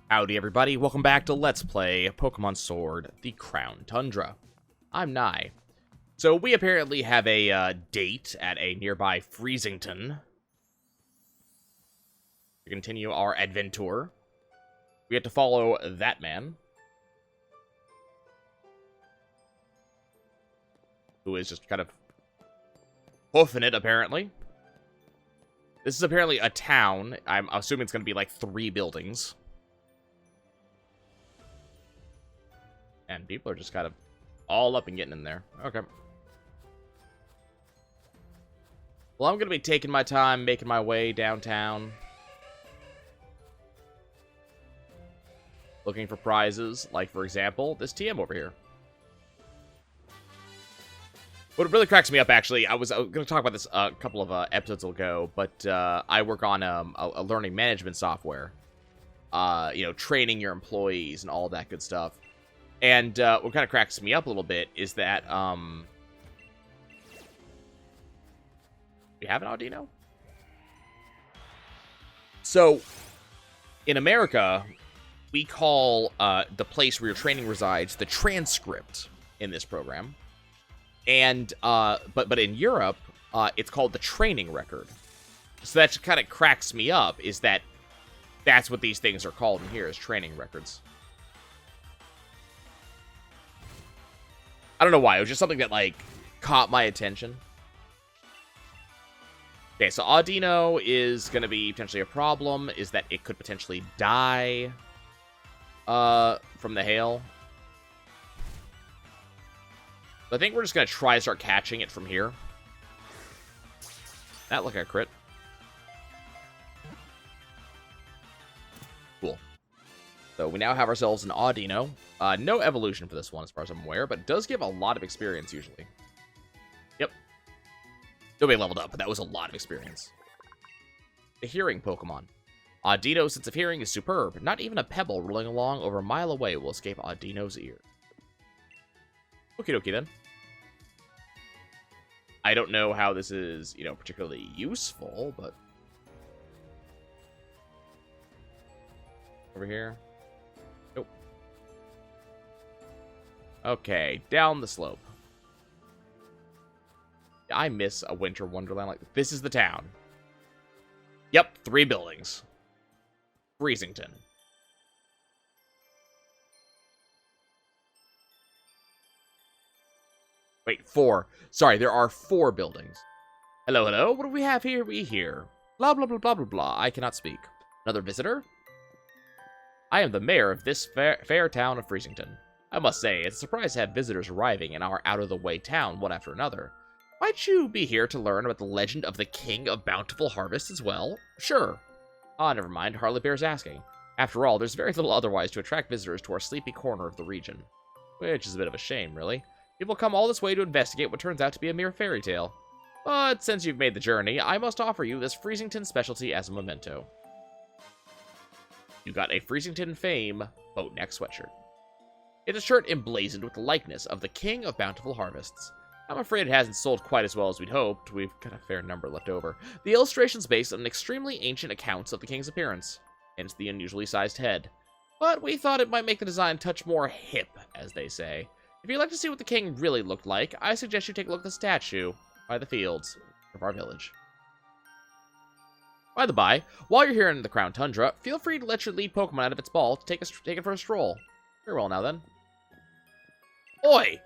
Howdy everybody, welcome back to Let's Play Pokemon Sword, the Crown Tundra. I'm Nye. So we apparently have a date at a nearby Freezington to continue our adventure. We have to follow that man, who is just kind of hoofing it, apparently. This is apparently a town. I'm assuming it's going to be like 3 buildings. And people are just kind of all up and getting in there. Okay. Well, I'm going to be taking my time, making my way downtown. Looking for prizes, like, for example, this TM over here. What really cracks me up, actually, I was going to talk about this a couple of episodes ago, but I work on a learning management software. You know, training your employees and all that good stuff. And what kind of cracks me up a little bit is that, we have an Audino? So, in America, we call the place where your training resides the transcript in this program. And, but in Europe, it's called the training record. So that kind of cracks me up, is that that's what these things are called in here, is training records. I don't know why. It was just something that, like, caught my attention. Okay, so Audino is going to be potentially a problem. Is that it could potentially die from the hail. So I think we're just going to try to start catching it from here. That looked like a crit. Cool. So we now have ourselves an Audino. No evolution for this one, as far as I'm aware, but it does give a lot of experience, usually. Yep. Nobody leveled up, but that was a lot of experience. The hearing Pokemon. Audino's sense of hearing is superb. Not even a pebble rolling along over a mile away will escape Audino's ear. Okie dokie, then. I don't know how this is, you know, particularly useful, but... Over here. Nope. Okay, down the slope. I miss a winter wonderland like this. This is the town. Yep, 3 buildings. Freezington. Wait, 4. Sorry, there are 4 buildings. Hello, hello. What do we have here? We hear. Blah, blah, blah, blah, blah, blah. I cannot speak. Another visitor? I am the mayor of this fair town of Freezington. I must say, it's a surprise to have visitors arriving in our out-of-the-way town one after another. Might you be here to learn about the legend of the King of Bountiful Harvest as well? Sure. Ah, never mind. Hardly bears asking. After all, there's very little otherwise to attract visitors to our sleepy corner of the region. Which is a bit of a shame, really. People come all this way to investigate what turns out to be a mere fairy tale. But since you've made the journey, I must offer you this Freezington specialty as a memento. You got a Freezington Fame boat-neck sweatshirt. It's a shirt emblazoned with the likeness of the King of Bountiful Harvests. I'm afraid it hasn't sold quite as well as we'd hoped. We've got a fair number left over. The illustration's based on extremely ancient accounts of the king's appearance, hence the unusually sized head. But we thought it might make the design touch more hip, as they say. If you'd like to see what the king really looked like, I suggest you take a look at the statue by the fields of our village. By the by, while you're here in the Crown Tundra, feel free to let your lead Pokemon out of its ball to take it for a stroll. Very well now then. Oi!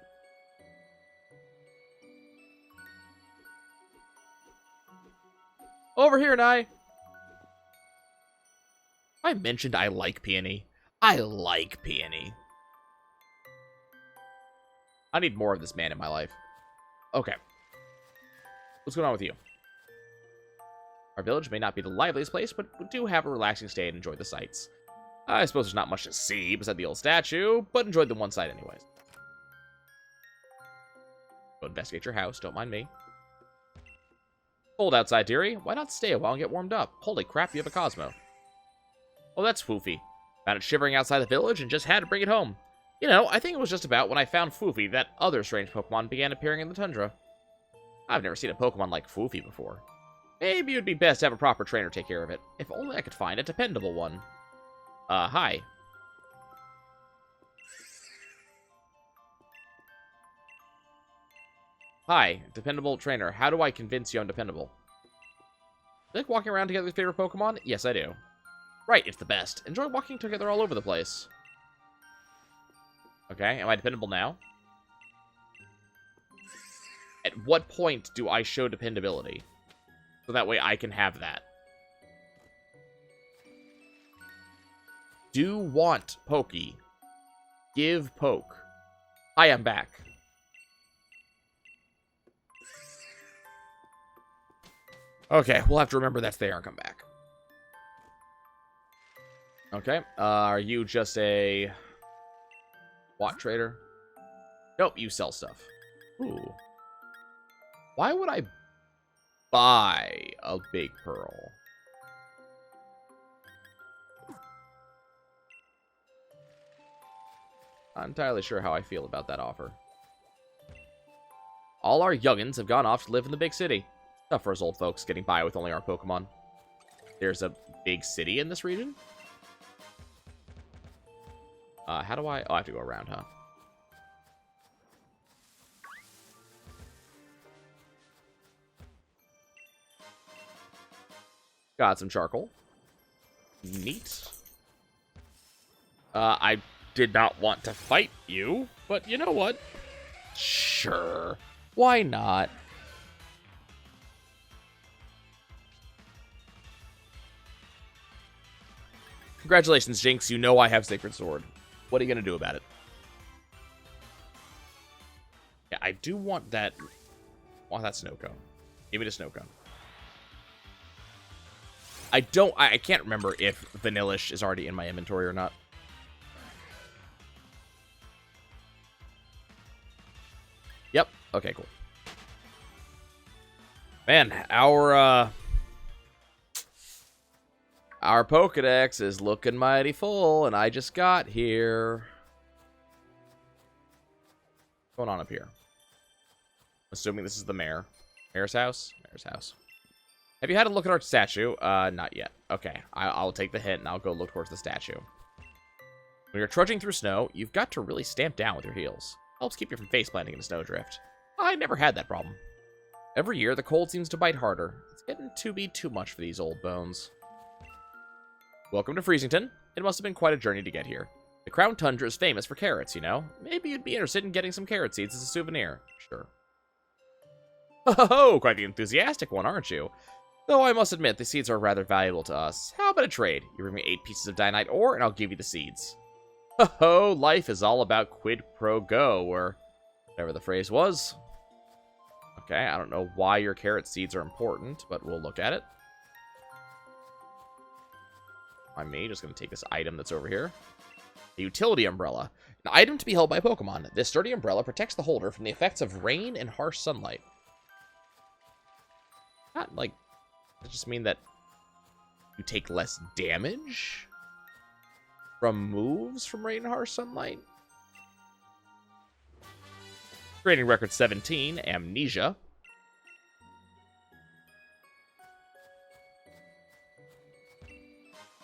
Over here, Nye! I mentioned I like Peony. I like Peony. I need more of this man in my life. Okay. What's going on with you? Our village may not be the liveliest place, but we do have a relaxing stay and enjoy the sights. I suppose there's not much to see beside the old statue, but enjoy the one side anyways. Go investigate your house, don't mind me. Cold outside, dearie. Why not stay a while and get warmed up? Holy crap, you have a Cosmo. Oh, that's Foofy. Found it shivering outside the village and just had to bring it home. You know, I think it was just about when I found Foofy that other strange Pokemon began appearing in the tundra. I've never seen a Pokemon like Foofy before. Maybe it would be best to have a proper trainer take care of it. If only I could find a dependable one. Hi. Hi, dependable trainer. How do I convince you I'm dependable? You like walking around together with your favorite Pokemon? Yes, I do. Right, it's the best. Enjoy walking together all over the place. Okay, am I dependable now? At what point do I show dependability? So that way I can have that. Do want Pokey. Give Poke. Hi, I'm back. Okay, we'll have to remember that's there and come back. Okay, are you just a... What trader? Nope, you sell stuff. Ooh. Why would I buy a big pearl? Not entirely sure how I feel about that offer. All our youngins have gone off to live in the big city. Tough for us old folks getting by with only our Pokemon. There's a big city in this region? How do I... Oh, I have to go around, huh? Got some charcoal. Neat. I did not want to fight you, but you know what? Sure. Why not? Congratulations, Jinx. You know I have Sacred Sword. What are you going to do about it? Yeah, I do want that... want that snow cone. Give me the snow cone. I can't remember if Vanillish is already in my inventory or not. Yep. Okay, cool. Man, our Pokedex is looking mighty full, and I just got here. What's going on up here? Assuming this is the mayor. Mayor's house? Mayor's house. Have you had a look at our statue? Not yet. Okay, I'll take the hint, and I'll go look towards the statue. When you're trudging through snow, you've got to really stamp down with your heels. Helps keep you from face planting in a snowdrift. I never had that problem. Every year, the cold seems to bite harder. It's getting to be too much for these old bones. Welcome to Freezington. It must have been quite a journey to get here. The Crown Tundra is famous for carrots, you know? Maybe you'd be interested in getting some carrot seeds as a souvenir. Sure. Oh, quite the enthusiastic one, aren't you? Though I must admit, the seeds are rather valuable to us. How about a trade? You bring me 8 pieces of Dynite ore, and I'll give you the seeds. Ho-ho, life is all about quid pro quo, or whatever the phrase was. Okay, I don't know why your carrot seeds are important, but we'll look at it. I'm just going to take this item that's over here. A utility umbrella. An item to be held by Pokemon. This sturdy umbrella protects the holder from the effects of rain and harsh sunlight. Not like... Does it just mean that you take less damage from moves from rain and harsh sunlight? Grading record 17, Amnesia.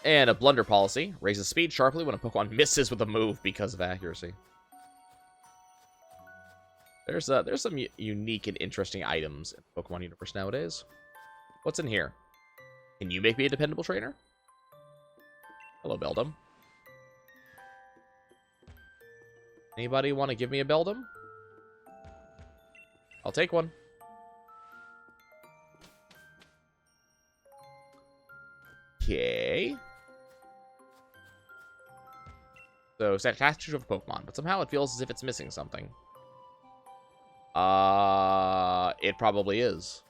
And a blunder policy. Raises speed sharply when a Pokemon misses with a move because of accuracy. There's some unique and interesting items in the Pokemon universe nowadays. What's in here? Can you make me a dependable trainer? Hello, Beldum. Anybody want to give me a Beldum? I'll take one. Okay. So, it's attached of Pokemon, but somehow it feels as if it's missing something. It probably is.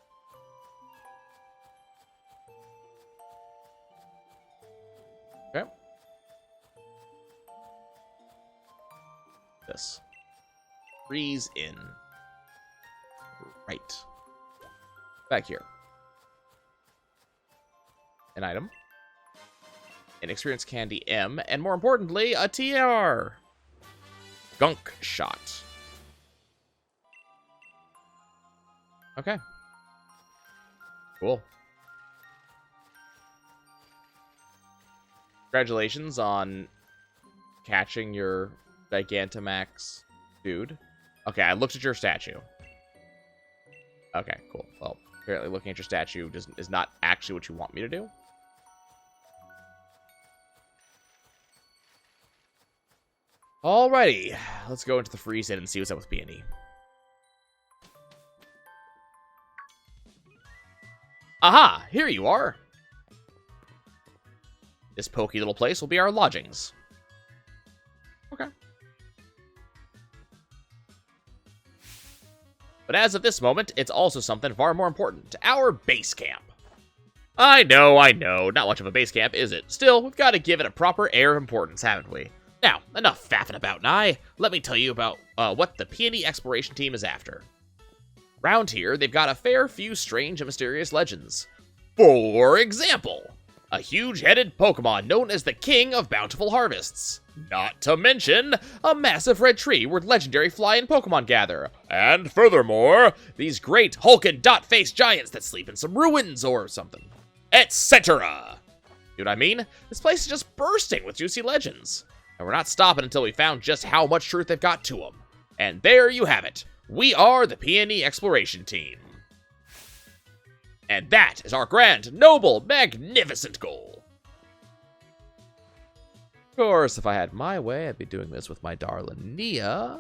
Okay. This. Freeze in. Right. Back here. An item. An experience candy M. And more importantly, a TR. Gunk shot. Okay. Cool. Congratulations on catching your Gigantamax dude. Okay, I looked at your statue. Okay, cool. Well, apparently looking at your statue is not actually what you want me to do. Alrighty, let's go into the freeze in and see what's up with Peony. Aha, here you are. This pokey little place will be our lodgings. Okay. But as of this moment, it's also something far more important. Our base camp. I know, not much of a base camp, is it? Still, we've got to give it a proper air of importance, haven't we? Now, enough faffing about, Nye. Let me tell you about what the Peony Exploration Team is after. Round here, they've got a fair few strange and mysterious legends. For example, a huge-headed Pokemon known as the King of Bountiful Harvests. Not to mention, a massive red tree where legendary flying Pokemon gather. And furthermore, these great hulking dot-faced giants that sleep in some ruins or something. Etc. You know what I mean? This place is just bursting with juicy legends. And we're not stopping until we found just how much truth they've got to them. And there you have it. We are the Peony Exploration Team. And that is our grand, noble, magnificent goal. Of course, if I had my way, I'd be doing this with my darling Nia.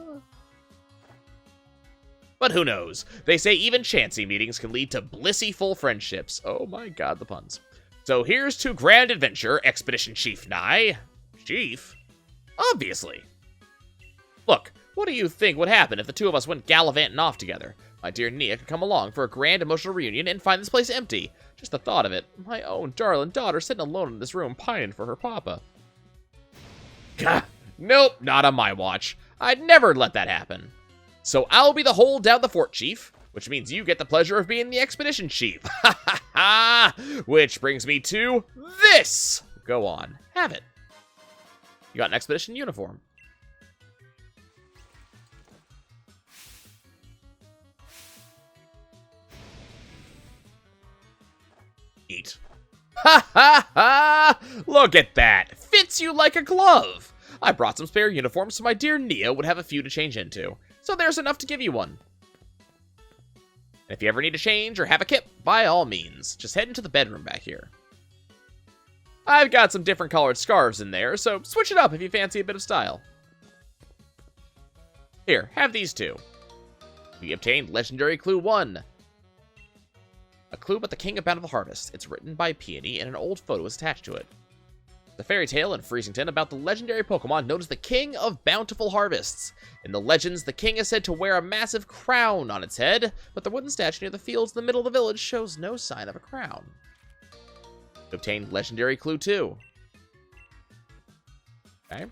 But who knows? They say even chancy meetings can lead to blissy-full friendships. Oh my god, the puns. So here's to grand adventure, Expedition Chief Nye. Chief? Obviously. Look, what do you think would happen if the two of us went gallivanting off together? My dear Nia could come along for a grand emotional reunion and find this place empty. Just the thought of it. My own darling daughter sitting alone in this room pining for her papa. Gah, nope, not on my watch. I'd never let that happen. So I'll be the hold down the fort, Chief, which means you get the pleasure of being the expedition chief. Ha ha ha! Which brings me to this! Go on, have it. You got an expedition uniform. Eat. Ha ha ha! Look at that! Fits you like a glove! I brought some spare uniforms so my dear Nia would have a few to change into. So there's enough to give you one. And if you ever need to change or have a kip, by all means, just head into the bedroom back here. I've got some different colored scarves in there, so switch it up if you fancy a bit of style. Here, have these two. We obtained Legendary Clue 1. A clue about the King of Bountiful Harvest. It's written by Peony and an old photo is attached to it. The fairy tale in Freezington about the legendary Pokemon known as the King of Bountiful Harvests. In the legends, the king is said to wear a massive crown on its head, but the wooden statue near the fields in the middle of the village shows no sign of a crown. We obtained Legendary Clue 2. Okay.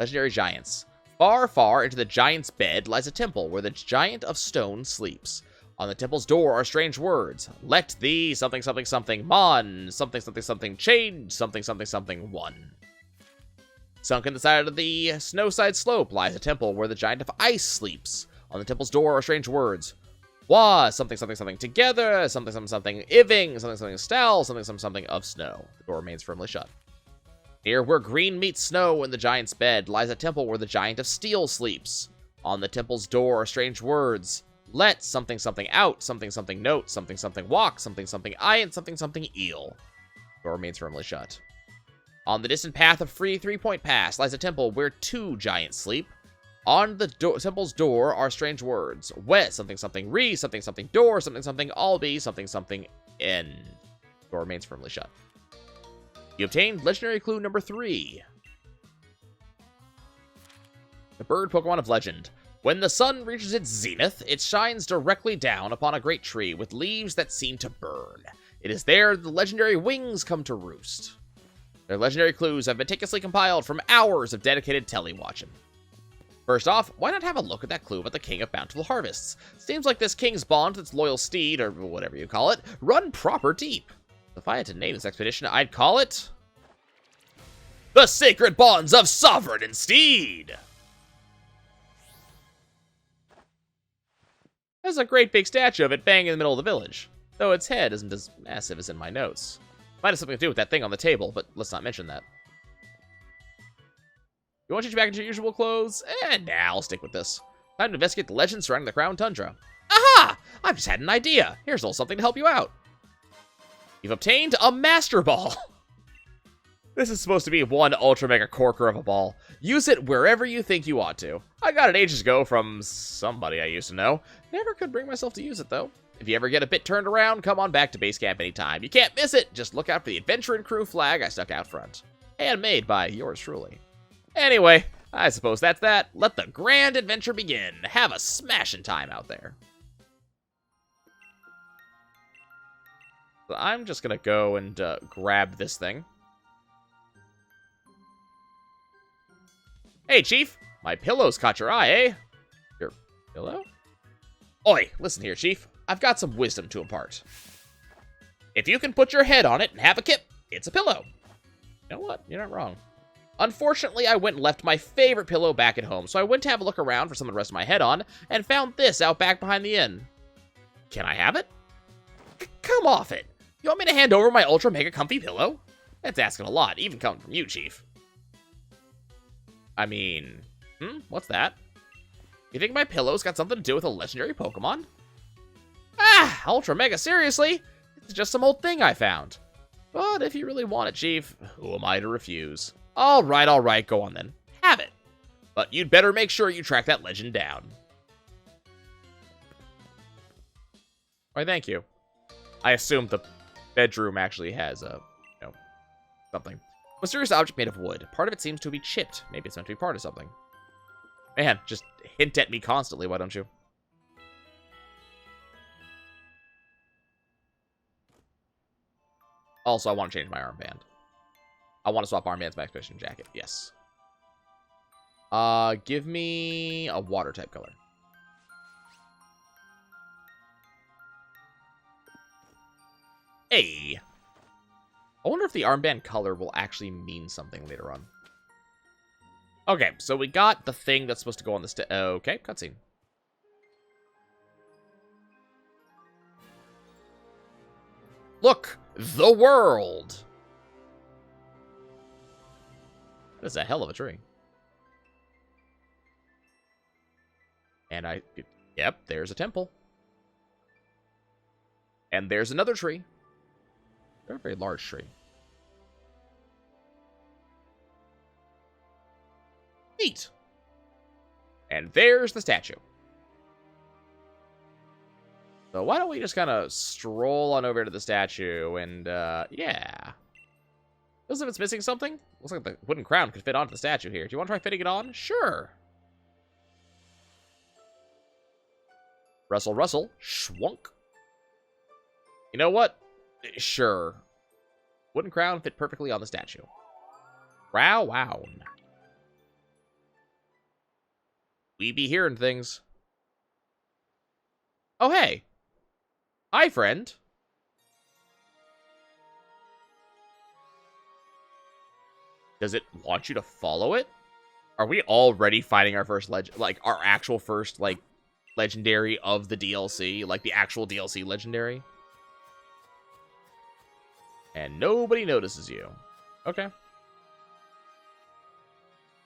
Legendary Giants. Far, far into the giant's bed lies a temple where the giant of stone sleeps. On the temple's door are strange words. Let the something something something mon something something something change something something something one. Sunk in the side of the snowside slope lies a temple where the giant of ice sleeps. On the temple's door are strange words. Wa something something something together something something something iving something something stell something something something of snow. The door remains firmly shut. Near where green meets snow in the giant's bed lies a temple where the giant of steel sleeps. On the temple's door are strange words. Let something something out, something something note, something something walk, something something eye, and something something eel. Door remains firmly shut. On the distant path of Free 3-Point Pass lies a temple where two giants sleep. On the temple's door are strange words. Wet something something re, something something door, something something all be, something something end. Door remains firmly shut. You obtained Legendary Clue number 3. The bird Pokemon of Legend. When the sun reaches its zenith, it shines directly down upon a great tree with leaves that seem to burn. It is there the legendary wings come to roost. Their legendary clues have meticulously compiled from hours of dedicated tele-watching. First off, why not have a look at that clue about the King of Bountiful Harvests? Seems like this king's bond with its loyal steed, or whatever you call it, run proper deep. If I had to name this expedition, I'd call it... The Sacred Bonds of Sovereign and Steed! There's a great big statue of it banging in the middle of the village, though its head isn't as massive as in my notes. Might have something to do with that thing on the table, but let's not mention that. You want to change back into your usual clothes? Nah, I'll stick with this. Time to investigate the legends surrounding the Crown Tundra. Aha! I've just had an idea. Here's a little something to help you out. You've obtained a Master Ball. This is supposed to be one ultra mega corker of a ball. Use it wherever you think you ought to. I got it ages ago from somebody I used to know. Never could bring myself to use it, though. If you ever get a bit turned around, come on back to base camp anytime. You can't miss it. Just look out for the Adventure and Crew flag I stuck out front. Handmade by yours truly. Anyway, I suppose that's that. Let the grand adventure begin. Have a smashing time out there. So I'm just going to go and grab this thing. Hey, Chief. My pillow's caught your eye, eh? Your pillow? Oi, listen here, Chief. I've got some wisdom to impart. If you can put your head on it and have a kip, it's a pillow. You know what? You're not wrong. Unfortunately, I went and left my favorite pillow back at home, so I went to have a look around for something to rest my head on, and found this out back behind the inn. Can I have it? Come off it. You want me to hand over my ultra mega comfy pillow? That's asking a lot, even coming from you, Chief. I mean, what's that? You think my pillow's got something to do with a legendary Pokemon? Ah, ultra mega, seriously? It's just some old thing I found. But if you really want it, Chief, who am I to refuse? All right, go on then. Have it. But you'd better make sure you track that legend down. Why, thank you. I assume the bedroom actually has something. Mysterious object made of wood. Part of it seems to be chipped. Maybe it's meant to be part of something. Man, just hint at me constantly, why don't you? Also, I want to change my armband. I want to swap armbands to my expedition jacket. Yes. Give me a water type color. Hey. I wonder if the armband color will actually mean something later on. Okay, so we got the thing that's supposed to go on the okay, cutscene. Look, the world. That is a hell of a tree. And yep, there's a temple. And there's another tree. They're a very large tree. Neat. And there's the statue. So why don't we just kind of stroll on over to the statue and, yeah. Feels like it's missing something. Looks like the wooden crown could fit onto the statue here. Do you want to try fitting it on? Sure. Rustle, rustle. Schwunk. You know what? Sure. Wooden crown fit perfectly on the statue. Wow. We be hearing things. Oh, hey. Hi, friend. Does it want you to follow it? Are we already fighting our first our actual first, legendary of the DLC? Like, the actual DLC legendary? And nobody notices you. Okay.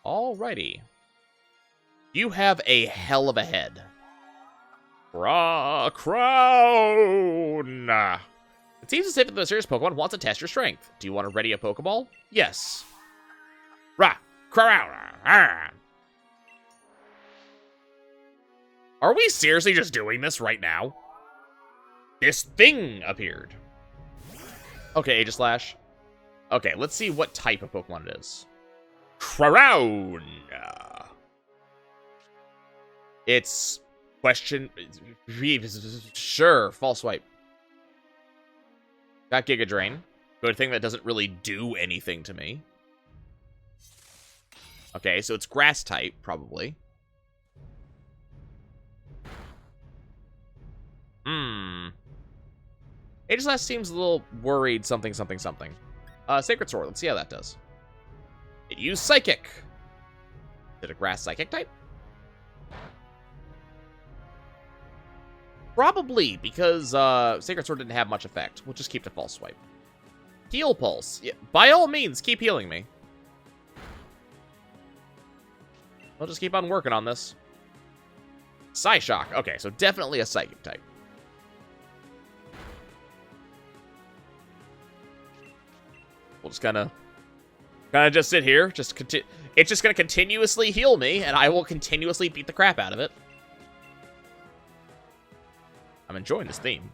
Alrighty. You have a hell of a head. Crown! It seems as if the mysterious Pokemon wants to test your strength. Do you want to ready a Pokeball? Yes. Crown! Are we seriously just doing this right now? This thing appeared. Okay, Aegislash. Okay, let's see what type of Pokemon it is. Crown! It's... question... Sure, false swipe. Got Giga Drain. Good thing that doesn't really do anything to me. Okay, so it's grass type, probably. Aegislash seems a little worried something. Sacred Sword, let's see how that does. It used Psychic. Is it a grass Psychic type? Probably, because Sacred Sword didn't have much effect. We'll just keep the false swipe. Heal Pulse. Yeah, by all means, keep healing me. We'll just keep on working on this. Psyshock. Okay, so definitely a psychic type. We'll just kind of just sit here. It's just going to continuously heal me, and I will continuously beat the crap out of it. I'm enjoying this theme.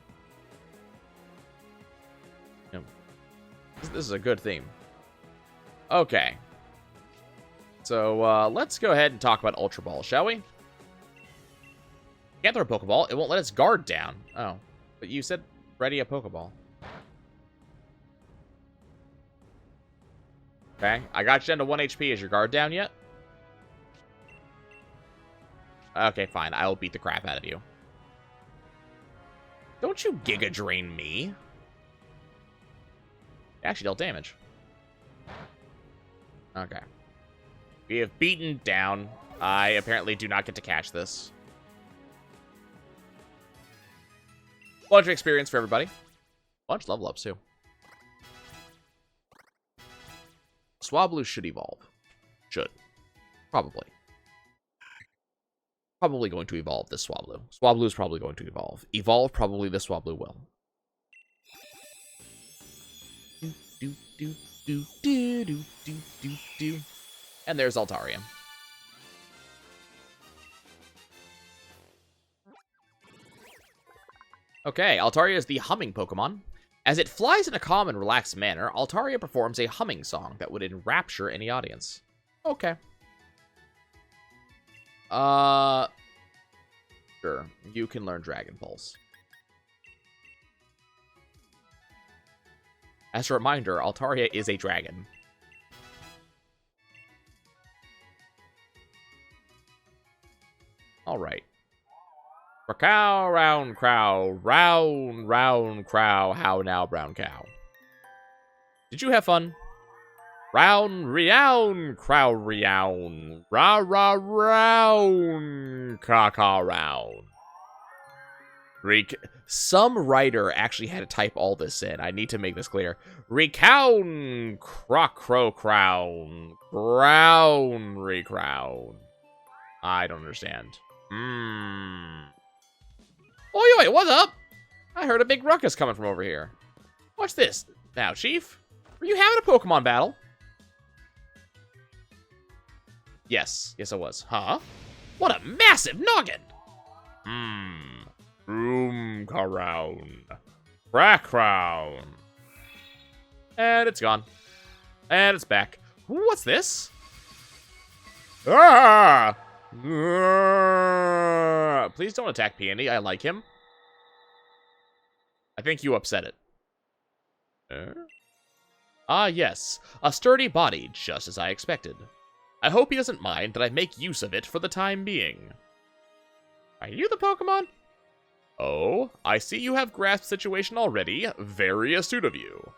You know, this is a good theme. Okay. So, let's go ahead and talk about Ultra Ball, shall we? Can't throw a Pokeball. It won't let its guard down. Oh. But you said ready a Pokeball. Okay. I got you down to 1 HP. Is your guard down yet? Okay, fine. I will beat the crap out of you. Don't you Giga Drain me. It actually dealt damage. Okay. We have beaten down. I apparently do not get to catch this. Bunch of experience for everybody. Bunch of level ups, too. Swablu should evolve. Should. Probably. Probably going to evolve this Swablu. Swablu is probably going to evolve. Evolve, probably this Swablu will. And there's Altarium. Okay, Altaria is the humming Pokemon. As it flies in a calm and relaxed manner, Altaria performs a humming song that would enrapture any audience. Okay. Sure. You can learn Dragon Pulse. As a reminder, Altaria is a dragon. Alright. Cow, round crow, round crow, how now, brown cow? Did you have fun? Round, crow, round, caw, round. Some writer actually had to type all this in. I need to make this clear. Recount, crow, crown, recrown. I don't understand. Oh, wait, what's up? I heard a big ruckus coming from over here. What's this? Now, Chief, were you having a Pokemon battle? Yes, I was. Huh? What a massive noggin! Room crown. Crack crown. And it's gone. And it's back. What's this? Ah! Please don't attack Peony. I like him. I think you upset it. Ah, yes. A sturdy body, just as I expected. I hope he doesn't mind that I make use of it for the time being. Are you the Pokemon? Oh, I see you have grasped the situation already. Very astute of you.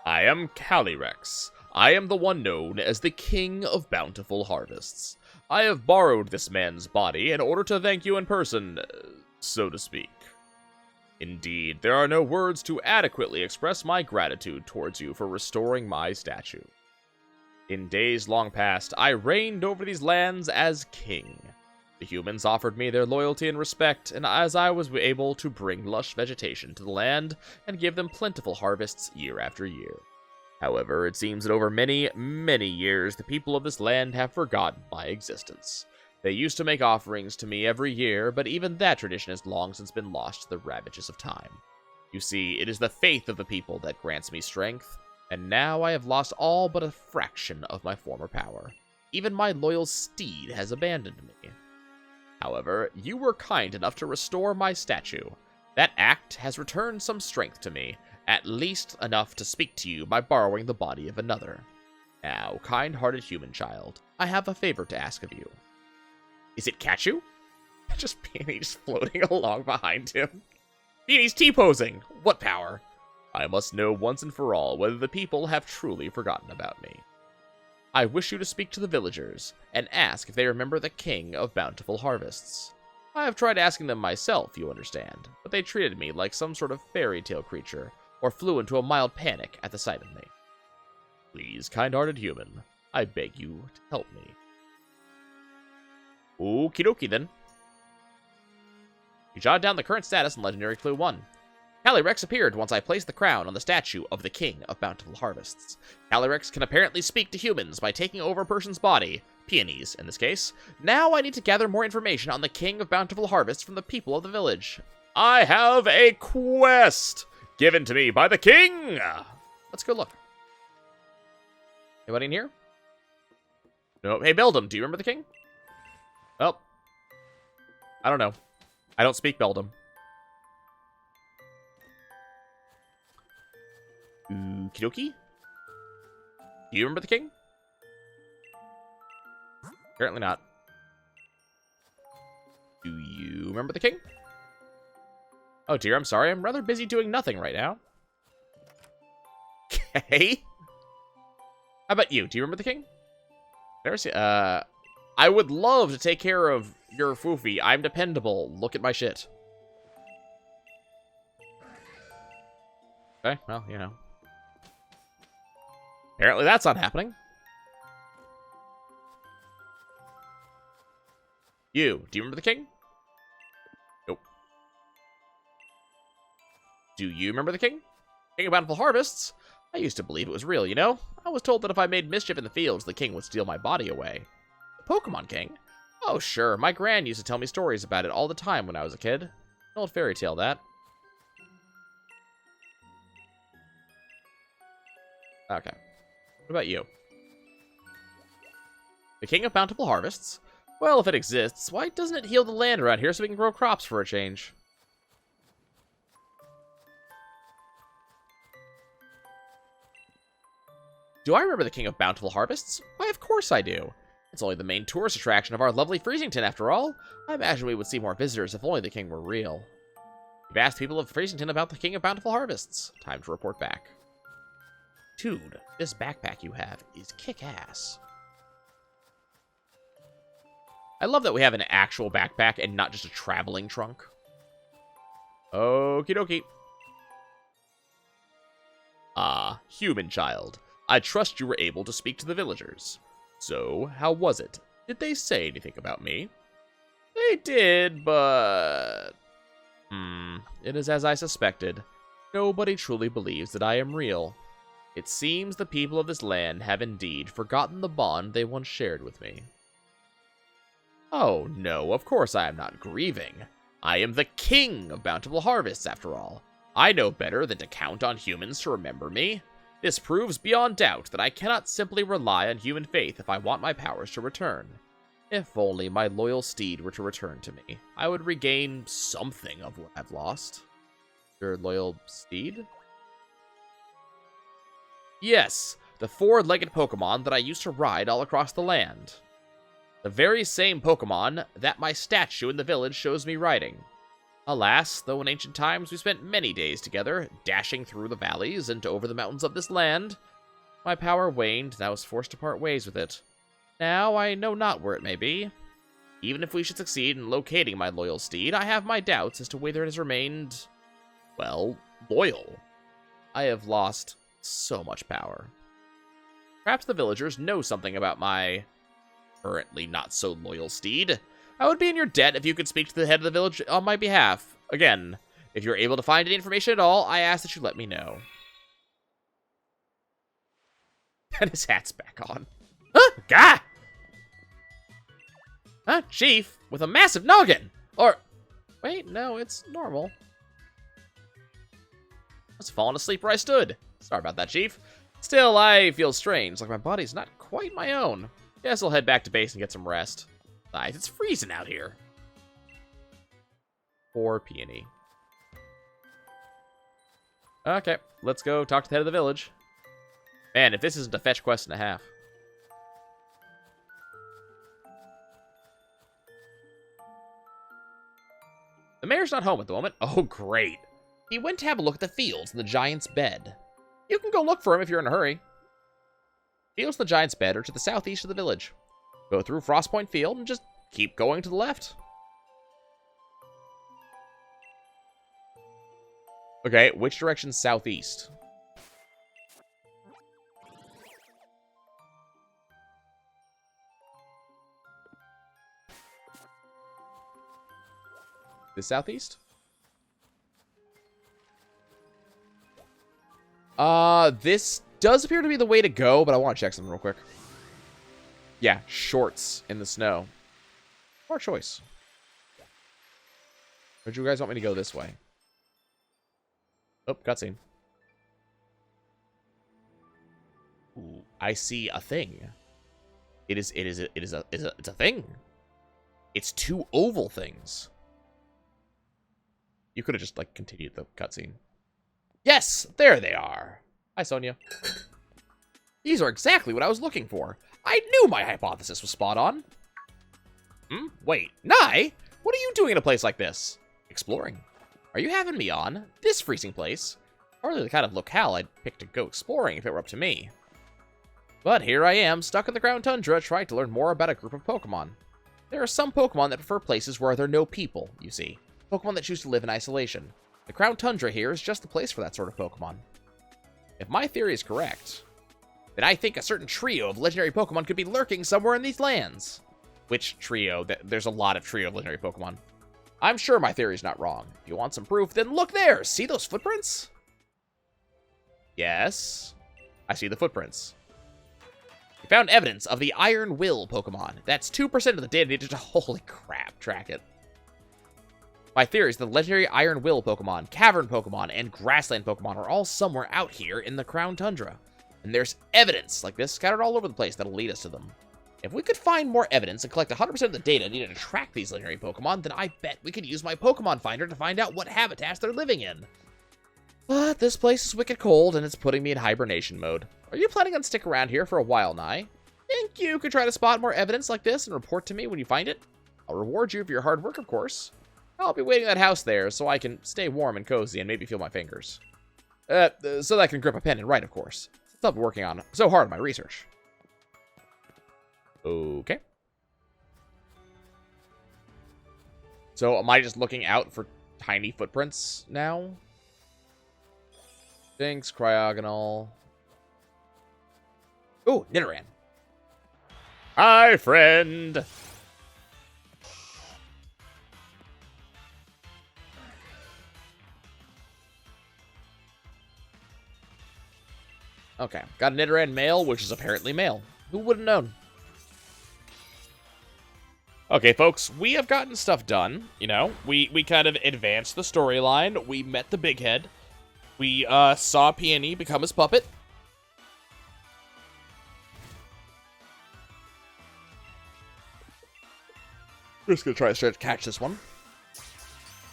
I am Calyrex. I am the one known as the King of Bountiful Harvests. I have borrowed this man's body in order to thank you in person, so to speak. Indeed, there are no words to adequately express my gratitude towards you for restoring my statue. In days long past, I reigned over these lands as king. The humans offered me their loyalty and respect, and as I was able to bring lush vegetation to the land and give them plentiful harvests year after year. However, it seems that over many, many years, the people of this land have forgotten my existence. They used to make offerings to me every year, but even that tradition has long since been lost to the ravages of time. You see, it is the faith of the people that grants me strength, and now I have lost all but a fraction of my former power. Even my loyal steed has abandoned me. However, you were kind enough to restore my statue. That act has returned some strength to me, at least enough to speak to you by borrowing the body of another. Now, kind-hearted human child, I have a favor to ask of you. Is it Kachu? Just Peony just floating along behind him. Peony's T-posing! What power? I must know once and for all whether the people have truly forgotten about me. I wish you to speak to the villagers, and ask if they remember the King of Bountiful Harvests. I have tried asking them myself, you understand, but they treated me like some sort of fairy tale creature, or flew into a mild panic at the sight of me. Please, kind-hearted human, I beg you to help me. Okie dokie then. You jotted down the current status in Legendary Clue 1. Calyrex appeared once I placed the crown on the statue of the King of Bountiful Harvests. Calyrex can apparently speak to humans by taking over a person's body, peonies in this case. Now I need to gather more information on the King of Bountiful Harvests from the people of the village. I have a quest given to me by the king! Let's go look. Anybody in here? No. Hey, Beldum, do you remember the king? Oh. I don't know. I don't speak Beldum. Okie dokie. Do you remember the king? Apparently not. Do you remember the king? Oh dear, I'm sorry. I'm rather busy doing nothing right now. Okay. How about you? Do you remember the king? Never see. I would love to take care of your foofy. I'm dependable. Look at my shit. Okay, well, you know. Apparently that's not happening. Do you remember the king? Nope. Do you remember the king? King of Bountiful Harvests? I used to believe it was real, you know? I was told that if I made mischief in the fields, the king would steal my body away. The Pokemon King? Oh, sure. My gran used to tell me stories about it all the time when I was a kid. An old fairy tale, that. Okay. What about you? The King of Bountiful Harvests? Well, if it exists, why doesn't it heal the land around here so we can grow crops for a change? Do I remember the King of Bountiful Harvests? Why, of course I do. It's only the main tourist attraction of our lovely Freezington, after all. I imagine we would see more visitors if only the king were real. We've asked people of Freezington about the King of Bountiful Harvests. Time to report back. Dude, this backpack you have is kick-ass. I love that we have an actual backpack and not just a traveling trunk. Okie dokie. Ah, human child. I trust you were able to speak to the villagers. So, how was it? Did they say anything about me? They did, but... it is as I suspected. Nobody truly believes that I am real. It seems the people of this land have indeed forgotten the bond they once shared with me. Oh, no, of course I am not grieving. I am the king of Bountiful Harvests, after all. I know better than to count on humans to remember me. This proves beyond doubt that I cannot simply rely on human faith if I want my powers to return. If only my loyal steed were to return to me, I would regain something of what I've lost. Your loyal steed? Yes, the four-legged Pokemon that I used to ride all across the land. The very same Pokemon that my statue in the village shows me riding. Alas, though in ancient times we spent many days together, dashing through the valleys and over the mountains of this land, my power waned and I was forced to part ways with it. Now I know not where it may be. Even if we should succeed in locating my loyal steed, I have my doubts as to whether it has remained, well, loyal. I have lost so much power. Perhaps the villagers know something about my currently not so loyal steed. I would be in your debt if you could speak to the head of the village on my behalf. Again, if you're able to find any information at all, I ask that you let me know. And his hat's back on. Huh? Gah! Huh? Chief, with a massive noggin! Or, wait, no, it's normal. I was falling asleep where I stood. Sorry about that, Chief. Still, I feel strange, like my body's not quite my own. Guess I'll head back to base and get some rest. Besides, it's freezing out here. Poor Peony. Okay, let's go talk to the head of the village. Man, if this isn't a fetch quest and a half. The mayor's not home at the moment. Oh, great. He went to have a look at the fields and the giant's bed. You can go look for him if you're in a hurry. Fields and the giant's bed are to the southeast of the village. Go through Frostpoint Field and just keep going to the left. Okay, which direction's southeast? the southeast? This does appear to be the way to go, but I want to check something real quick. Yeah, shorts in the snow. Smart choice. Or do you guys want me to go this way? Oh, cutscene. Ooh, I see a thing. It's a thing. It's two oval things. You could have just, like, continued the cutscene. Yes, there they are. Hi, Sonia. These are exactly what I was looking for. I knew my hypothesis was spot on. Wait, Nye? What are you doing in a place like this? Exploring. Are you having me on? This freezing place? Hardly the kind of locale I'd pick to go exploring if it were up to me. But here I am, stuck in the Crown Tundra, trying to learn more about a group of Pokemon. There are some Pokemon that prefer places where there are no people, you see. Pokemon that choose to live in isolation. The Crown Tundra here is just the place for that sort of Pokemon. If my theory is correct, then I think a certain trio of legendary Pokemon could be lurking somewhere in these lands. Which trio? There's a lot of trio of legendary Pokemon. I'm sure my theory is not wrong. If you want some proof, then look there! See those footprints? Yes. I see the footprints. We found evidence of the Iron Will Pokemon. That's 2% of the data needed to... Holy crap, track it. My theory is that the legendary Iron Will Pokemon, Cavern Pokemon, and Grassland Pokemon are all somewhere out here in the Crown Tundra. And there's evidence like this scattered all over the place that'll lead us to them. If we could find more evidence and collect 100% of the data needed to track these legendary Pokemon, then I bet we could use my Pokemon Finder to find out what habitats they're living in. But this place is wicked cold, and it's putting me in hibernation mode. Are you planning on sticking around here for a while, Nye? Think you could try to spot more evidence like this and report to me when you find it? I'll reward you for your hard work, of course. I'll be waiting at that house there so I can stay warm and cozy and maybe feel my fingers. So that I can grip a pen and write, of course. Since I've been working on so hard on my research. Okay. So am I just looking out for tiny footprints now? Thanks, Cryogonal. Ooh, Nidoran. Hi, friend. Okay, got a Nidoran male, which is apparently male. Who would have known? Okay, folks, we have gotten stuff done. You know, we kind of advanced the storyline. We met the big head. We saw Peony become his puppet. We're just gonna try to catch this one.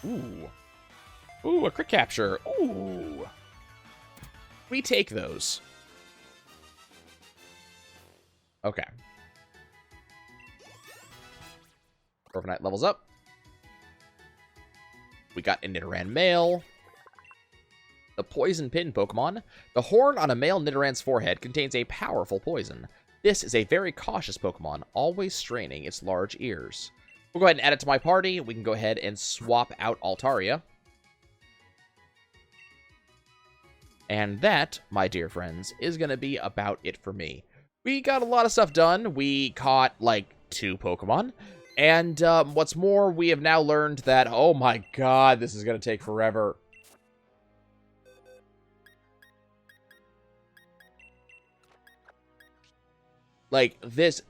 Ooh. Ooh, a crit capture. Ooh. We take those. Okay. Corviknight levels up. We got a Nidoran male. The Poison Pin Pokemon. The horn on a male Nidoran's forehead contains a powerful poison. This is a very cautious Pokemon, always straining its large ears. We'll go ahead and add it to my party. We can go ahead and swap out Altaria. And that, my dear friends, is going to be about it for me. We got a lot of stuff done. We caught, like, 2 Pokemon. And what's more, we have now learned that, oh my god, this is going to take forever. Like, this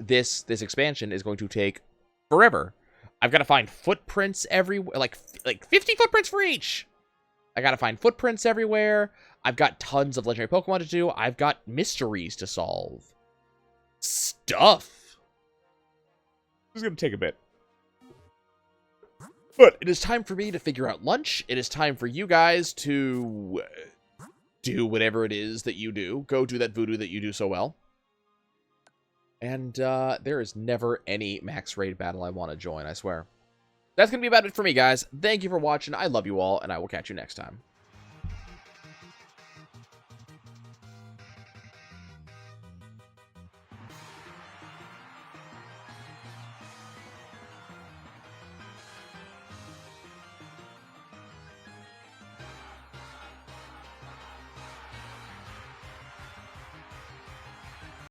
expansion is going to take forever. I've got to find footprints everywhere, like 50 footprints for each. I got to find footprints everywhere. I've got tons of legendary Pokemon to do. I've got mysteries to solve. Stuff. This is going to take a bit. But it is time for me to figure out lunch. It is time for you guys to do whatever it is that you do. Go do that voodoo that you do so well. And there is never any max raid battle I want to join, I swear. That's going to be about it for me, guys. Thank you for watching. I love you all, and I will catch you next time.